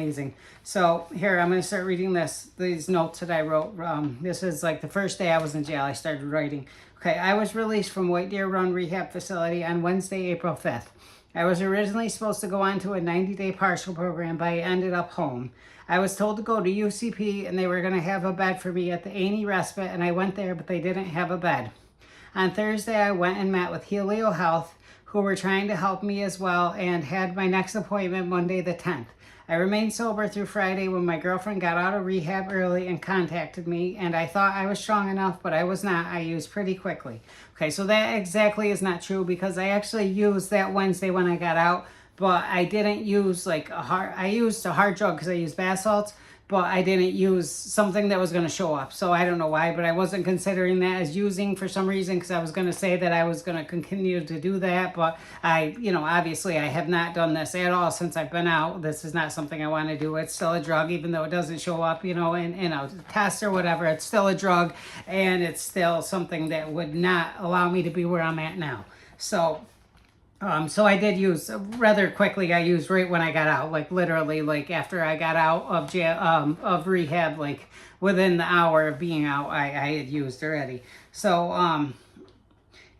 amazing. So here, I'm going to start reading these notes that I wrote. This is like the first day I was in jail. I started writing. Okay, I was released from White Deer Run Rehab Facility on Wednesday, April 5th. I was originally supposed to go on to a 90-day partial program, but I ended up home. I was told to go to UCP, and they were going to have a bed for me at the A&E Respite, and I went there, but they didn't have a bed. On Thursday, I went and met with Helio Health, who were trying to help me as well, and had my next appointment Monday the 10th. I remained sober through Friday when my girlfriend got out of rehab early and contacted me, and I thought I was strong enough, but I was not. I used pretty quickly. Okay, so that exactly is not true, because I actually used that Wednesday when I got out, but I didn't use I used a hard drug because I used bath salts, but I didn't use something that was going to show up. So I don't know why, but I wasn't considering that as using for some reason, because I was going to say that I was going to continue to do that. But obviously I have not done this at all since I've been out. This is not something I want to do. It's still a drug, even though it doesn't show up, in a test or whatever. It's still a drug, and it's still something that would not allow me to be where I'm at now. So I did use rather quickly. I used right when I got out, like literally, like after I got out of jail, of rehab, like within the hour of being out, I had used already. So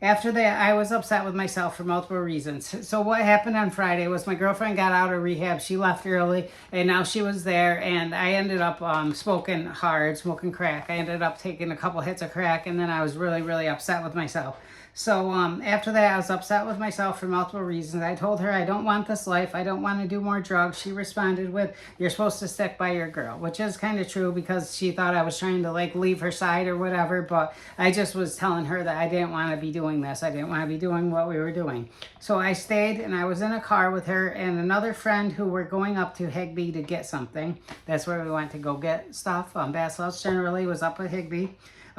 after that, I was upset with myself for multiple reasons. So what happened on Friday was my girlfriend got out of rehab. She left early, and now she was there, and I ended up smoking crack. I ended up taking a couple hits of crack, and then I was really, really upset with myself. So after that, I was upset with myself for multiple reasons. I told her I don't want this life. I don't want to do more drugs. She responded with, "You're supposed to stick by your girl," which is kind of true, because she thought I was trying to leave her side or whatever. But I just was telling her that I didn't want to be doing this. I didn't want to be doing what we were doing. So I stayed, and I was in a car with her and another friend who were going up to Higbee to get something. That's where we went to go get stuff. Bass House generally was up at Higbee.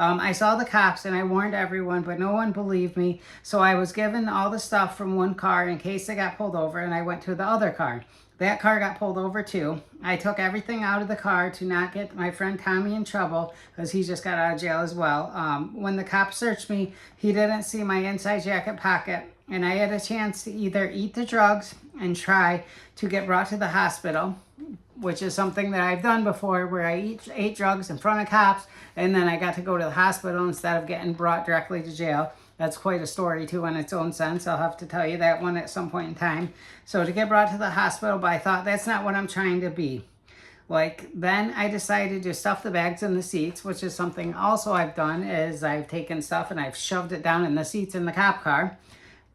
I saw the cops, and I warned everyone, but no one believed me. So I was given all the stuff from one car in case they got pulled over, and I went to the other car. That car got pulled over too. I took everything out of the car to not get my friend Tommy in trouble, because he just got out of jail as well. When the cop searched me, he didn't see my inside jacket pocket, and I had a chance to either eat the drugs and try to get brought to the hospital, which is something that I've done before, where I ate drugs in front of cops, and then I got to go to the hospital instead of getting brought directly to jail. That's quite a story too in its own sense. I'll have to tell you that one at some point in time. So to get brought to the hospital, but I thought that's not what I'm trying to be. Then I decided to stuff the bags in the seats, which is something also I've done, is I've taken stuff and I've shoved it down in the seats in the cop car.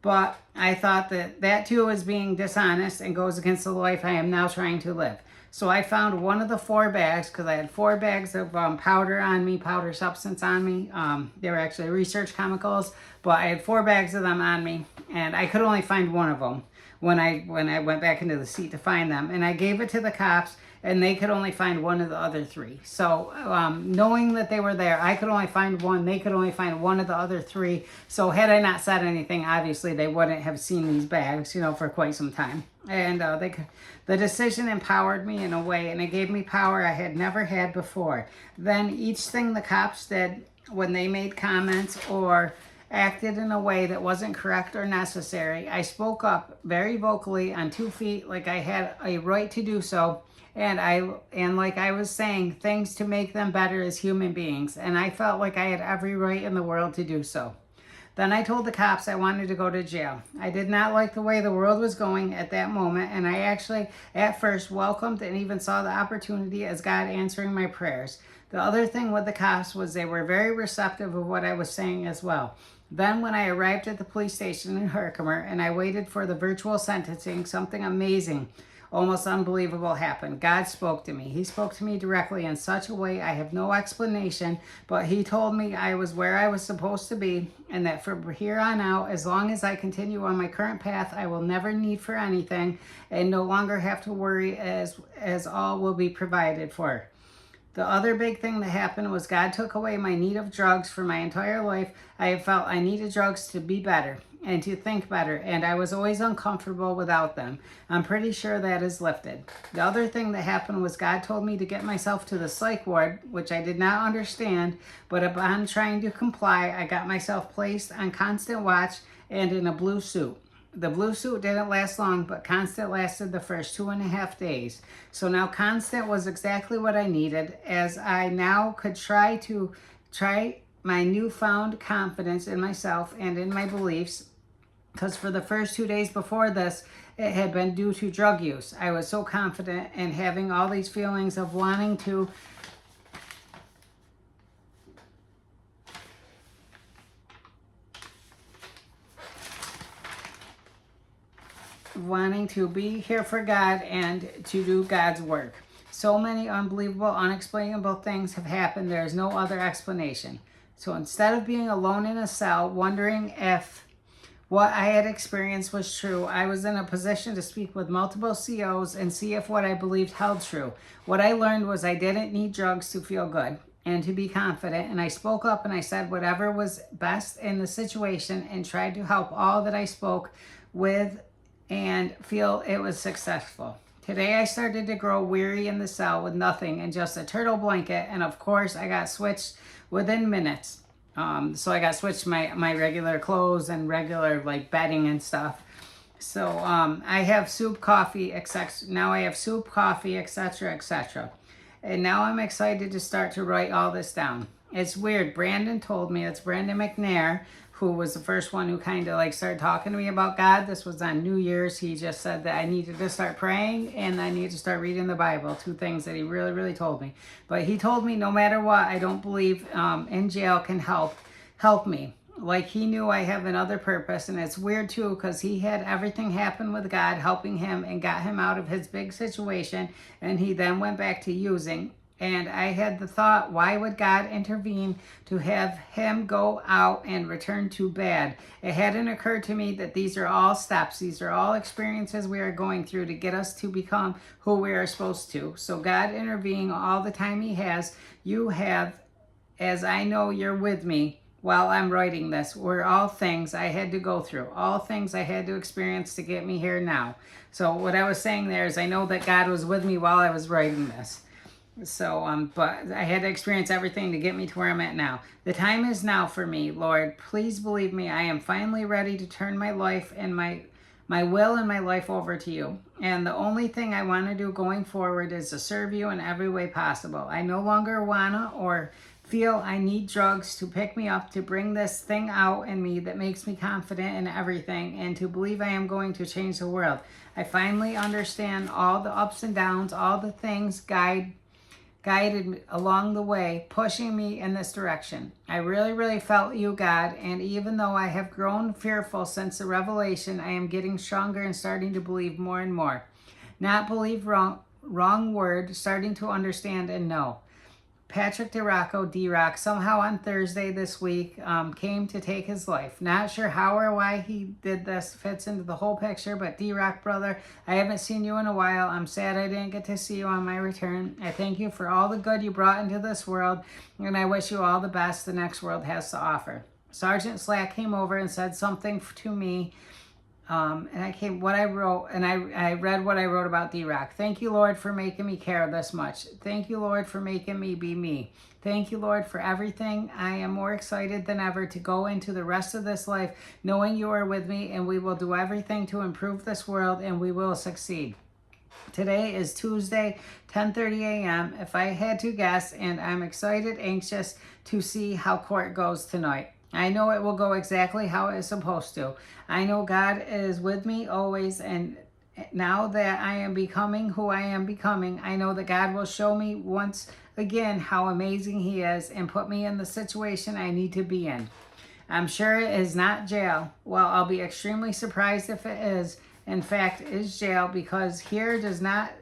But I thought that too is being dishonest and goes against the life I am now trying to live. So I found one of the 4 bags, because I had 4 bags of powder on me, powder substance on me. They were actually research chemicals, but I had 4 bags of them on me, and I could only find one of them when I went back into the seat to find them. And I gave it to the cops, and they could only find one of the other 3. So knowing that they were there, I could only find one. They could only find one of the other 3. So had I not said anything, obviously they wouldn't have seen these bags, for quite some time. And the decision empowered me in a way, and it gave me power I had never had before. Then each thing the cops did when they made comments or acted in a way that wasn't correct or necessary, I spoke up very vocally on 2 feet, like I had a right to do so. And like I was saying, things to make them better as human beings. And I felt like I had every right in the world to do so. Then I told the cops I wanted to go to jail. I did not like the way the world was going at that moment, and I actually at first welcomed and even saw the opportunity as God answering my prayers. The other thing with the cops was they were very receptive of what I was saying as well. Then when I arrived at the police station in Herkimer and I waited for the virtual sentencing, something amazing, almost unbelievable happened. God spoke to me. He spoke to me directly in such a way I have no explanation, but he told me I was where I was supposed to be, and that from here on out, as long as I continue on my current path, I will never need for anything and no longer have to worry, as all will be provided for. The other big thing that happened was God took away my need of drugs for my entire life. I have felt I needed drugs to be better and to think better, and I was always uncomfortable without them. I'm pretty sure that is lifted. The other thing that happened was God told me to get myself to the psych ward, which I did not understand, but upon trying to comply, I got myself placed on constant watch and in a blue suit. The blue suit didn't last long, but constant lasted the first 2.5 days. So now constant was exactly what I needed, as I now could try my newfound confidence in myself and in my beliefs. Because for the first 2 days before this, it had been due to drug use. I was so confident and having all these feelings of wanting to be here for God and to do God's work. So many unbelievable, unexplainable things have happened. There is no other explanation. So instead of being alone in a cell, wondering if what I had experienced was true, I was in a position to speak with multiple COs and see if what I believed held true. What I learned was I didn't need drugs to feel good and to be confident, and I spoke up and I said whatever was best in the situation and tried to help all that I spoke with and feel it was successful. Today I started to grow weary in the cell with nothing and just a turtle blanket, and of course I got switched within minutes. So I got switched my regular clothes and regular like bedding and stuff. So I have soup, coffee, etc. Now I have soup, coffee, etc., etc. And now I'm excited to start to write all this down. It's weird. Brandon told me, it's Brandon McNair, who was the first one who kind of like started talking to me about God. This was on New Year's. He just said that I needed to start praying and I needed to start reading the Bible. 2 things that he really, really told me. But he told me no matter what, I don't believe in jail can help me. Like he knew I have another purpose. And it's weird too, because he had everything happen with God helping him and got him out of his big situation. And he then went back to using. And I had the thought, why would God intervene to have him go out and return to bad? It hadn't occurred to me that these are all steps. These are all experiences we are going through to get us to become who we are supposed to. So God intervening all the time he has, you have, as I know you're with me while I'm writing this, were all things I had to go through, all things I had to experience to get me here now. So what I was saying there is I know that God was with me while I was writing this. So, but I had to experience everything to get me to where I'm at now. The time is now for me, Lord. Please believe me. I am finally ready to turn my life and my will and my life over to you. And the only thing I want to do going forward is to serve you in every way possible. I no longer wanna or feel I need drugs to pick me up, to bring this thing out in me that makes me confident in everything and to believe I am going to change the world. I finally understand all the ups and downs, all the things guided me along the way, pushing me in this direction. I really, really felt you, God, and even though I have grown fearful since the revelation, I am getting stronger and starting to believe more and more. Not believe wrong word, starting to understand and know. Patrick D-Rock, somehow on Thursday this week, came to take his life. Not sure how or why he did this, fits into the whole picture, but D-Rock, brother, I haven't seen you in a while. I'm sad I didn't get to see you on my return. I thank you for all the good you brought into this world, and I wish you all the best the next world has to offer. Sergeant Slack came over and said something to me, and I read what I wrote about D-Rock. Thank you, Lord, for making me care this much. Thank you, Lord, for making me be me. Thank you, Lord, for everything. I am more excited than ever to go into the rest of this life knowing you are with me, and we will do everything to improve this world, and we will succeed. Today is Tuesday, 10:30 a.m. if I had to guess, and I'm excited, anxious to see how court goes tonight. I know it will go exactly how it is supposed to. I know God is with me always, and now that I am becoming who I am becoming, I know that God will show me once again how amazing he is and put me in the situation I need to be in. I'm sure it is not jail. Well, I'll be extremely surprised if it is. In fact, is jail, because here does not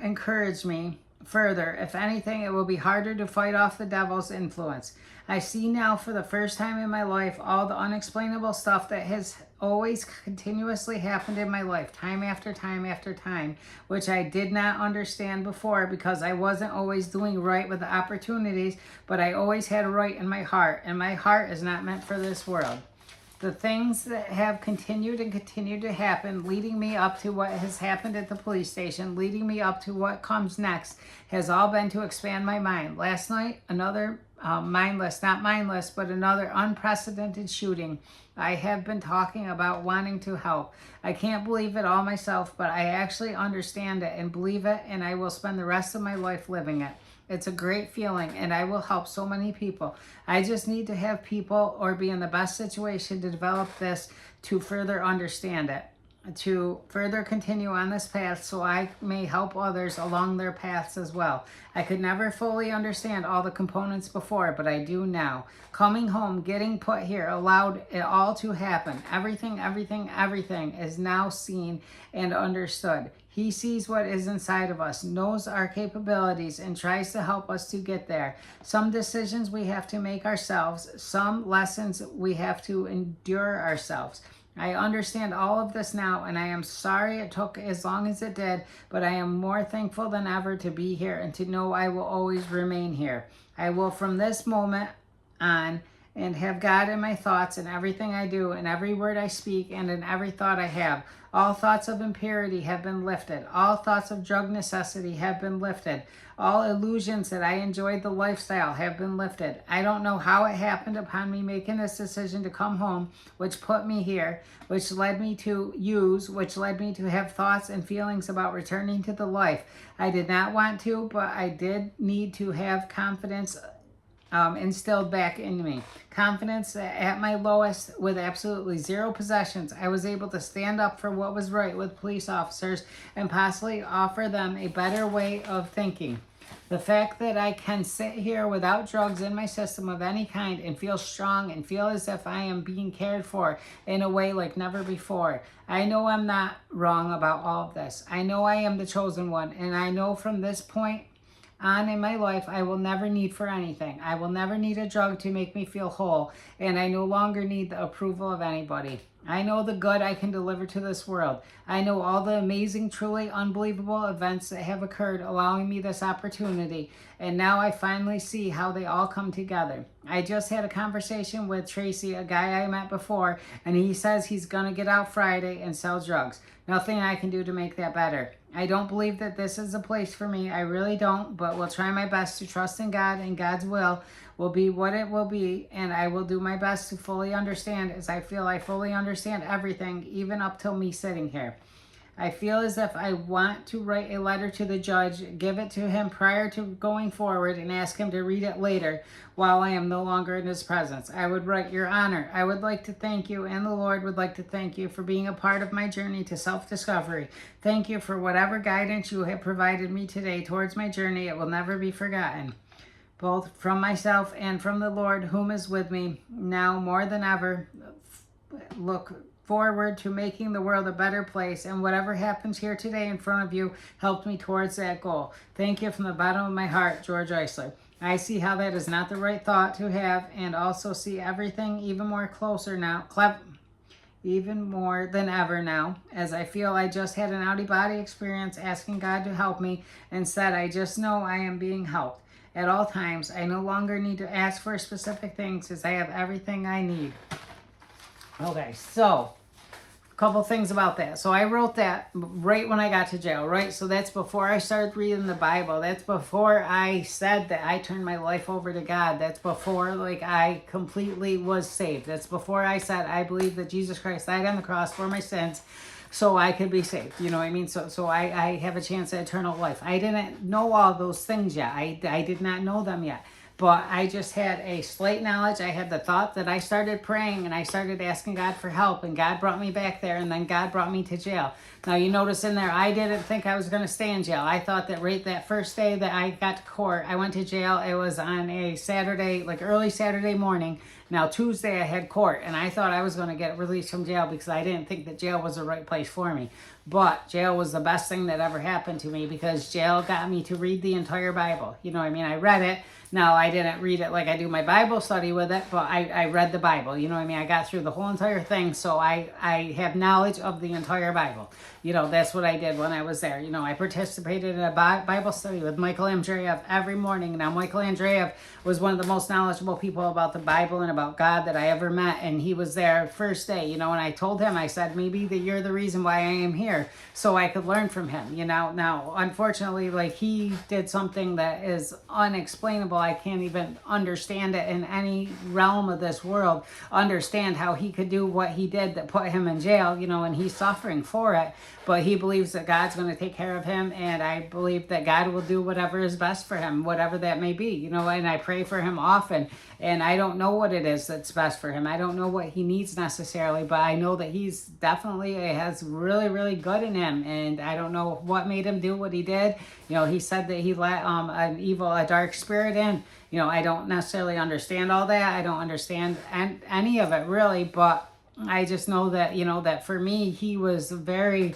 encourage me further. If anything, it will be harder to fight off the devil's influence. I see now for the first time in my life all the unexplainable stuff that has always continuously happened in my life, time after time after time, which I did not understand before because I wasn't always doing right with the opportunities, but I always had right in my heart, and my heart is not meant for this world. The things that have continued and continue to happen, leading me up to what has happened at the police station, leading me up to what comes next, has all been to expand my mind. Last night, another not mindless, but another unprecedented shooting. I have been talking about wanting to help. I can't believe it all myself, but I actually understand it and believe it, and I will spend the rest of my life living it. It's a great feeling, and I will help so many people. I just need to have people or be in the best situation to develop this to further understand it, to further continue on this path so I may help others along their paths as well. I could never fully understand all the components before, but I do now. Coming home, getting put here, allowed it all to happen. Everything is now seen and understood. He sees what is inside of us, knows our capabilities, and tries to help us to get there. Some decisions we have to make ourselves, some lessons we have to endure ourselves. I understand all of this now, and I am sorry it took as long as it did, but I am more thankful than ever to be here and to know I will always remain here. I will from this moment on and have God in my thoughts and everything I do, in every word I speak, and in every thought I have. All thoughts of impurity have been lifted. All thoughts of drug necessity have been lifted. All illusions that I enjoyed the lifestyle have been lifted. I don't know how it happened upon me making this decision to come home, which put me here, which led me to have thoughts and feelings about returning to the life. I did not want to, but I did need to have confidence instilled back into me. Confidence at my lowest with absolutely zero possessions. I was able to stand up for what was right with police officers and possibly offer them a better way of thinking. The fact that I can sit here without drugs in my system of any kind and feel strong and feel as if I am being cared for in a way like never before. I know I'm not wrong about all of this. I know I am the chosen one, and I know from this point on in my life, I will never need for anything. I will never need a drug to make me feel whole, and I no longer need the approval of anybody. I know the good I can deliver to this world. I know all the amazing, truly unbelievable events that have occurred, allowing me this opportunity, and now I finally see how they all come together. I just had a conversation with Tracy, a guy I met before, and he says he's going to get out Friday and sell drugs. Nothing I can do to make that better. I don't believe that this is a place for me. I really don't, but will try my best to trust in God, and God's will be what it will be, and I will do my best to fully understand, as I feel I fully understand everything, even up till me sitting here. I feel as if I want to write a letter to the judge, give it to him prior to going forward, and ask him to read it later while I am no longer in his presence. I would write, Your Honor, I would like to thank you, and the Lord would like to thank you for being a part of my journey to self-discovery. Thank you for whatever guidance you have provided me today towards my journey. It will never be forgotten, both from myself and from the Lord, whom is with me. Now, more than ever, look forward to making the world a better place, and whatever happens here today in front of you helped me towards that goal. Thank you from the bottom of my heart, George Eisler. I see how that is not the right thought to have, and also see everything even more than ever now, as I feel I just had an out-of-body experience asking God to help me, and said, I just know I am being helped. At all times, I no longer need to ask for specific things, as I have everything I need. Okay, so a couple things about that. So I wrote that right when I got to jail, right? So that's before I started reading the Bible. That's before I said that I turned my life over to God. That's before I completely was saved. That's before I said I believe that Jesus Christ died on the cross for my sins so I could be saved. You know what I mean? So I have a chance at eternal life. I didn't know all those things yet. I did not know them yet. But I just had a slight knowledge. I had the thought that I started praying and I started asking God for help, and God brought me back there, and then God brought me to jail. Now, you notice in there, I didn't think I was going to stay in jail. I thought that right that first day that I got to court, I went to jail. It was on a Saturday, like early Saturday morning. Now, Tuesday I had court, and I thought I was going to get released from jail because I didn't think that jail was the right place for me. But jail was the best thing that ever happened to me, because jail got me to read the entire Bible. You know what I mean? I read it. Now, I didn't read it like I do my Bible study with it, but I read the Bible. You know what I mean? I got through the whole entire thing, so I have knowledge of the entire Bible. That's what I did when I was there. I participated in a Bible study with Michael Andreev every morning. Now, Michael Andreev was one of the most knowledgeable people about the Bible and about God that I ever met, and he was there first day, and I told him, I said, maybe that you're the reason why I am here, so I could learn from him. Now, unfortunately, like, he did something that is unexplainable. I can't even understand it in any realm of this world, understand how he could do what he did that put him in jail, and he's suffering for it. But he believes that God's going to take care of him, and I believe that God will do whatever is best for him, whatever that may be, and I pray for him often, and I don't know what it is that's best for him. I don't know what he needs necessarily, but I know that he's definitely has really, really good in him, and I don't know what made him do what he did. He said that he let a dark spirit in. I don't necessarily understand all that. I don't understand any of it really, but I just know that, that for me, he was a very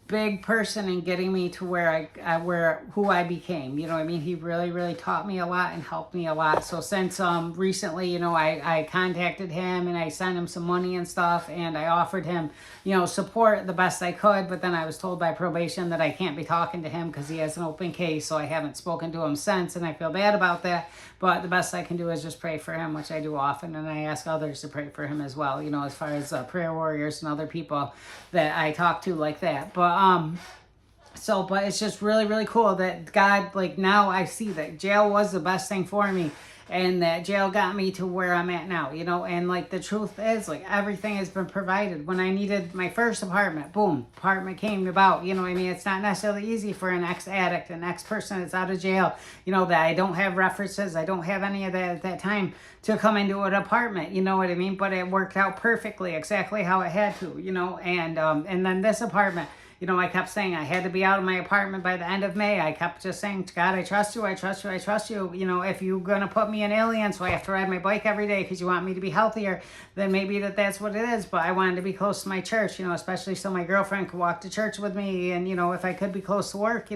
big person in getting me to who I became. He really, really taught me a lot and helped me a lot. So since recently, I contacted him and I sent him some money and stuff, and I offered him, support the best I could, but then I was told by probation that I can't be talking to him because he has an open case, so I haven't spoken to him since, and I feel bad about that. But the best I can do is just pray for him, which I do often, and I ask others to pray for him as well, as far as prayer warriors and other people that I talk to like that. But it's just really, really cool that God, like, now I see that jail was the best thing for me, and that jail got me to where I'm at now, and like the truth is, like, everything has been provided. When I needed my first apartment, boom, apartment came about. It's not necessarily easy for an ex-addict, an ex-person that's out of jail, that I don't have references, I don't have any of that at that time to come into an apartment, but it worked out perfectly, exactly how it had to, and then this apartment, I kept saying I had to be out of my apartment by the end of May. I kept just saying, God, I trust you, I trust you, I trust you. If you're going to put me in Alien so I have to ride my bike every day because you want me to be healthier, then maybe that's what it is. But I wanted to be close to my church, especially so my girlfriend could walk to church with me, and, if I could be close to work,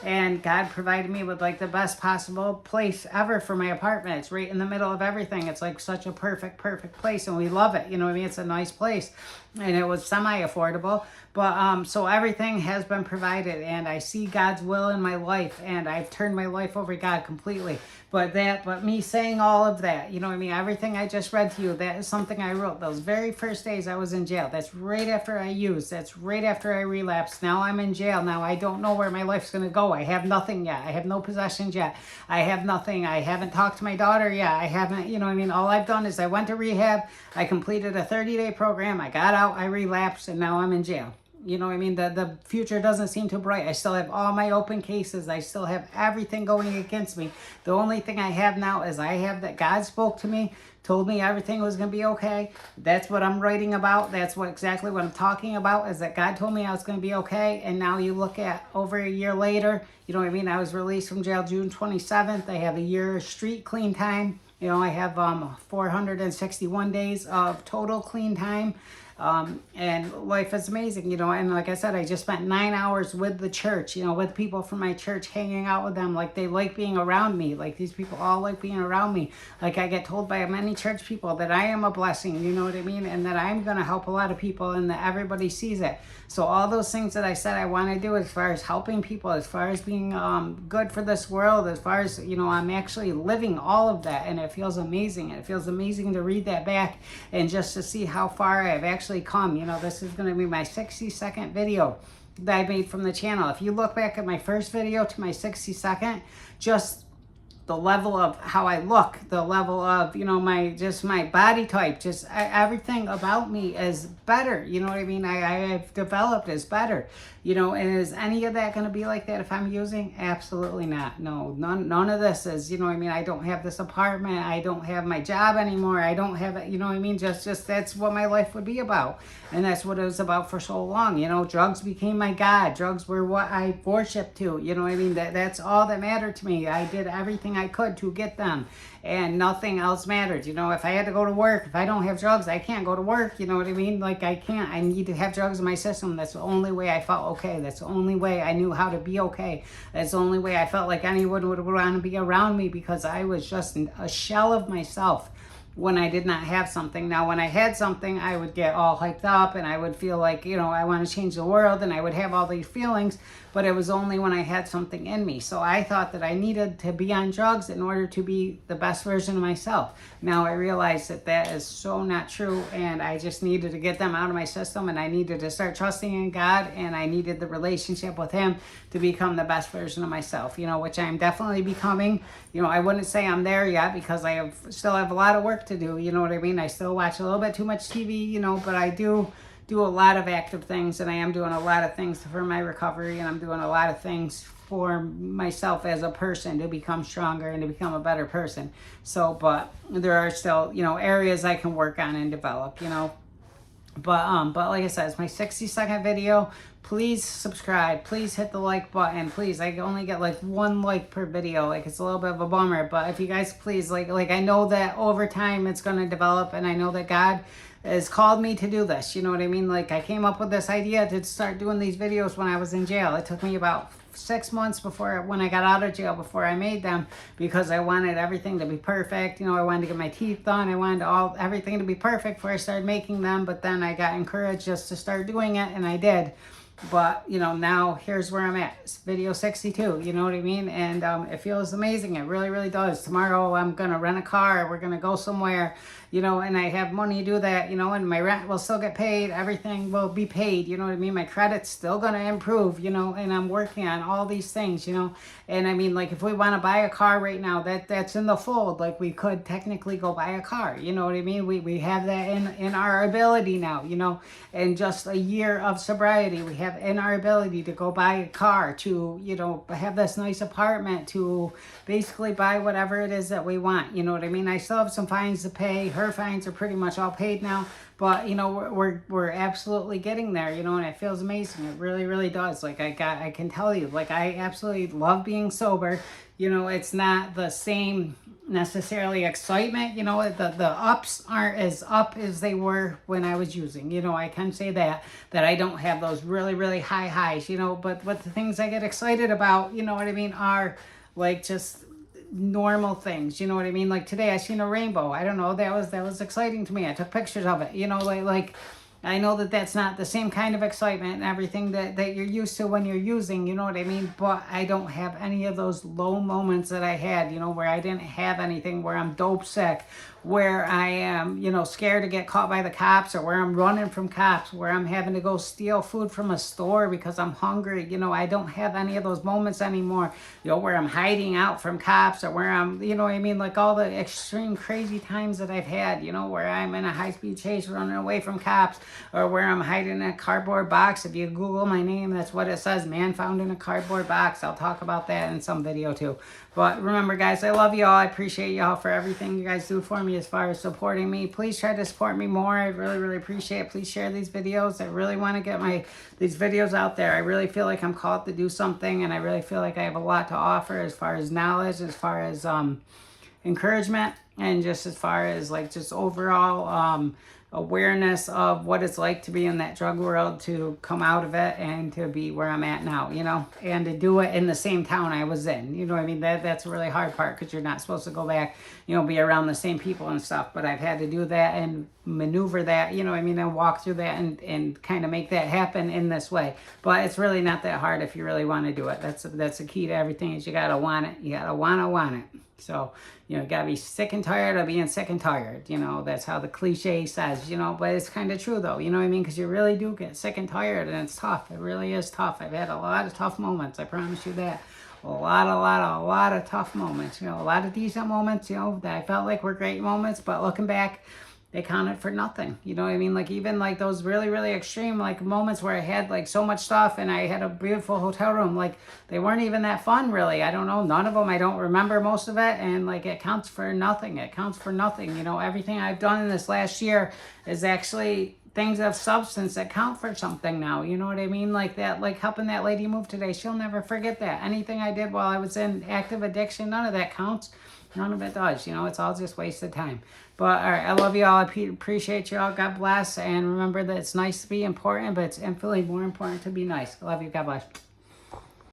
and God provided me with, like, the best possible place ever for my apartment. It's right in the middle of everything. It's like such a perfect place, and we love it. It's a nice place, and it was semi-affordable. But so everything has been provided, and I see God's will in my life, and I've turned my life over to God completely. But me saying all of that, everything I just read to you, that is something I wrote those very first days I was in jail. That's right after I used. That's right after I relapsed. Now I'm in jail. Now I don't know where my life's going to go. I have nothing yet. I have no possessions yet. I have nothing. I haven't talked to my daughter yet. I haven't, all I've done is I went to rehab. I completed a 30-day program. I got out. I relapsed, and now I'm in jail. The future doesn't seem too bright. I still have all my open cases. I still have everything going against me. The only thing I have now is I have that God spoke to me, told me everything was going to be okay. That's what I'm writing about. That's exactly what I'm talking about, is that God told me I was going to be okay. And now you look at over a year later, I was released from jail June 27th. I have a year street clean time. I have 461 days of total clean time. And life is amazing, and like I said, I just spent 9 hours with the church, with people from my church, hanging out with them. Like, they like being around me. Like, these people all like being around me. Like, I get told by many church people that I am a blessing, and that I'm going to help a lot of people, and that everybody sees it. So all those things that I said I want to do, as far as helping people, as far as being good for this world, as far as, I'm actually living all of that, and it feels amazing. It feels amazing to read that back and just to see how far I've actually come. This is going to be my 60-second video that I made from the channel. If you look back at my first video to my 60-second, just the level of how I look, the level of, my body type, just everything about me is better. I've developed is better, and is any of that going to be like that if I'm using? Absolutely not. No, none of this is, I don't have this apartment. I don't have my job anymore. I don't have it, just that's what my life would be about. And that's what it was about for so long. Drugs became my God. Drugs were what I worshiped to, that's all that mattered to me. I did everything I could to get them, and nothing else mattered. If I had to go to work, if I don't have drugs, I can't go to work. Like, I can't. I need to have drugs in my system. That's the only way I felt okay. That's the only way I knew how to be okay. That's the only way I felt like anyone would want to be around me, because I was just a shell of myself. when I did not have something. Now, when I had something, I would get all hyped up and I would feel like, you know, I want to change the world, and I would have all these feelings, but it was only when I had something in me. So I thought that I needed to be on drugs in order to be the best version of myself. Now I realize that that is so not true, and I just needed to get them out of my system, and I needed to start trusting in God, and I needed the relationship with Him to become the best version of myself, you know, which I'm definitely becoming. You know, I wouldn't say I'm there yet because I still have a lot of work to do, you know what I mean? I still watch a little bit too much TV, you know, but I do a lot of active things, and I am doing a lot of things for my recovery, and I'm doing a lot of things for myself as a person to become stronger and to become a better person. So, but there are still, you know, areas I can work on and develop, you know. But like I said, it's my 60-second video. Please subscribe. Please hit the like button. Please, I only get like 1 like per video. Like, it's a little bit of a bummer. But if you guys please, like I know that over time it's going to develop, and I know that God has called me to do this. You know what I mean? Like, I came up with this idea to start doing these videos when I was in jail. It took me about 6 months before, when I got out of jail, before I made them, because I wanted everything to be perfect. You know, I wanted to get my teeth done. I wanted everything to be perfect before I started making them. But then I got encouraged just to start doing it, and I did. But, you know, now here's where I'm at. It's video 62, you know what I mean? And it feels amazing. It really, really does. Tomorrow I'm going to rent a car. We're going to go somewhere, you know, and I have money to do that, you know, and my rent will still get paid. Everything will be paid, you know what I mean? My credit's still going to improve, you know, and I'm working on all these things, you know. And I mean, like, if we want to buy a car right now, that's in the fold. Like, we could technically go buy a car, you know what I mean? We have that in our ability now, you know. In just a year of sobriety, we have in our ability to go buy a car, to, you know, have this nice apartment, to basically buy whatever it is that we want, you know what I mean? I still have some fines to pay. Her fines are pretty much all paid now, but, you know, we're absolutely getting there, you know, and it feels amazing. It really, really does. Like, I can tell you, like, I absolutely love being sober. You know, it's not the same necessarily excitement, you know, the ups aren't as up as they were when I was using, you know. I can say that I don't have those really, really high highs, you know, but the things I get excited about, you know what I mean, are like just normal things, you know what I mean? Like, today I seen a rainbow. I don't know, that was exciting to me. I took pictures of it, you know, like I know that that's not the same kind of excitement and everything that you're used to when you're using, you know what I mean? But I don't have any of those low moments that I had, you know, where I didn't have anything, where I'm dope sick, where I am, you know, scared to get caught by the cops, or where I'm running from cops, where I'm having to go steal food from a store because I'm hungry. You know, I don't have any of those moments anymore, you know, where I'm hiding out from cops, or where I'm, you know what I mean, like all the extreme crazy times that I've had, you know, where I'm in a high-speed chase running away from cops, or where I'm hiding in a cardboard box. If you Google my name, that's what it says, man found in a cardboard box. I'll talk about that in some video too. But remember, guys, I love y'all. I appreciate y'all for everything you guys do for me as far as supporting me. Please try to support me more. I really, really appreciate it. Please share these videos. I really want to get these videos out there. I really feel like I'm called to do something, and I really feel like I have a lot to offer as far as knowledge, as far as encouragement, and just as far as like just overall awareness of what it's like to be in that drug world, to come out of it and to be where I'm at now, you know, and to do it in the same town I was in, you know what I mean? That's a really hard part, because you're not supposed to go back, you know, be around the same people and stuff, but I've had to do that and maneuver that, you know what I mean, and walk through that and kind of make that happen in this way. But it's really not that hard if you really want to do it. That's the key to everything, is you gotta want it. You gotta want it. So, you know, you gotta be sick and tired of being sick and tired. You know, that's how the cliche says, you know, but it's kind of true though, you know what I mean? Because you really do get sick and tired, and it's tough. It really is tough. I've had a lot of tough moments, I promise you that. A lot of tough moments, you know, a lot of decent moments, you know, that I felt like were great moments, but looking back, they counted for nothing. You know what I mean? Like, even like those really, really extreme like moments where I had like so much stuff and I had a beautiful hotel room, like they weren't even that fun really. I don't know, none of them. I don't remember most of it, and like it counts for nothing. It counts for nothing. You know, everything I've done in this last year is actually things of substance that count for something now. You know what I mean? Like that, like helping that lady move today. She'll never forget that. Anything I did while I was in active addiction, none of that counts. None of it does. You know, it's all just wasted time. But all right, I love you all. I appreciate you all. God bless. And remember that it's nice to be important, but it's infinitely more important to be nice. I love you. God bless.